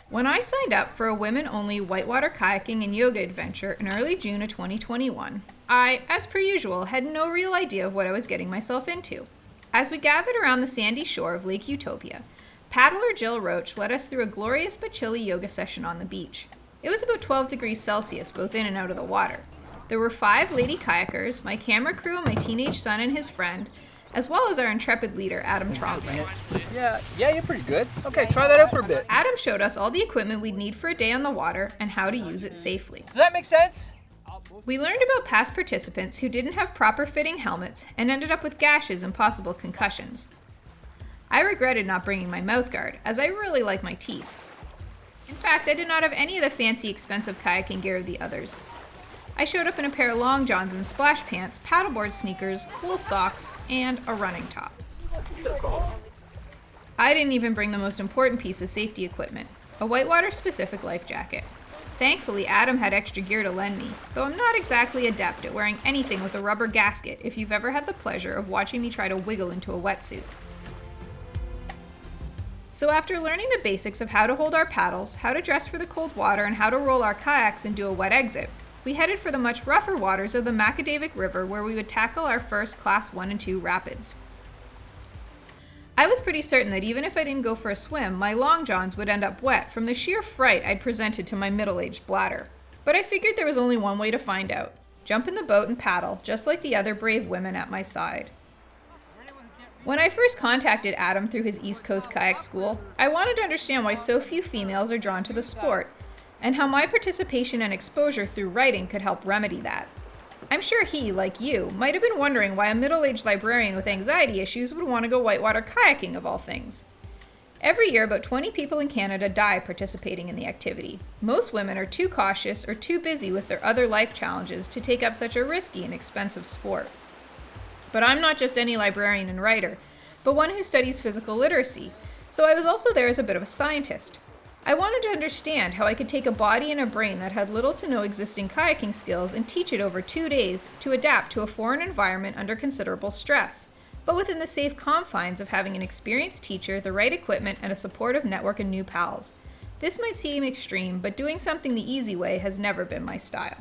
When I signed up for a women-only whitewater kayaking and yoga adventure in early June of 2021, I, as per usual, had no real idea of what I was getting myself into. As we gathered around the sandy shore of Lake Utopia, paddler Jill Roach led us through a glorious but chilly yoga session on the beach. It was about 12 degrees Celsius both in and out of the water. There were 5 lady kayakers, my camera crew, my teenage son and his friend, as well as our intrepid leader, Adam Tremblay. Yeah, you're pretty good. Okay, try that out for a bit. Adam showed us all the equipment we'd need for a day on the water and how to use it safely. Does that make sense? We learned about past participants who didn't have proper fitting helmets and ended up with gashes and possible concussions. I regretted not bringing my mouth guard, as I really like my teeth. In fact, I did not have any of the fancy, expensive kayaking gear of the others. I showed up in a pair of long johns and splash pants, paddleboard sneakers, wool socks, and a running top. So cool. I didn't even bring the most important piece of safety equipment, a whitewater-specific life jacket. Thankfully, Adam had extra gear to lend me, though I'm not exactly adept at wearing anything with a rubber gasket if you've ever had the pleasure of watching me try to wiggle into a wetsuit. So after learning the basics of how to hold our paddles, how to dress for the cold water, and how to roll our kayaks and do a wet exit, we headed for the much rougher waters of the Magaguadavic River, where we would tackle our first Class 1 and 2 rapids. I was pretty certain that even if I didn't go for a swim, my long johns would end up wet from the sheer fright I'd presented to my middle-aged bladder. But I figured there was only one way to find out. Jump in the boat and paddle, just like the other brave women at my side. When I first contacted Adam through his East Coast kayak school, I wanted to understand why so few females are drawn to the sport, and how my participation and exposure through writing could help remedy that. I'm sure he, like you, might have been wondering why a middle-aged librarian with anxiety issues would want to go whitewater kayaking of all things. Every year, about 20 people in Canada die participating in the activity. Most women are too cautious or too busy with their other life challenges to take up such a risky and expensive sport. But I'm not just any librarian and writer, but one who studies physical literacy, so I was also there as a bit of a scientist. I wanted to understand how I could take a body and a brain that had little to no existing kayaking skills and teach it over 2 days to adapt to a foreign environment under considerable stress, but within the safe confines of having an experienced teacher, the right equipment, and a supportive network and new pals. This might seem extreme, but doing something the easy way has never been my style.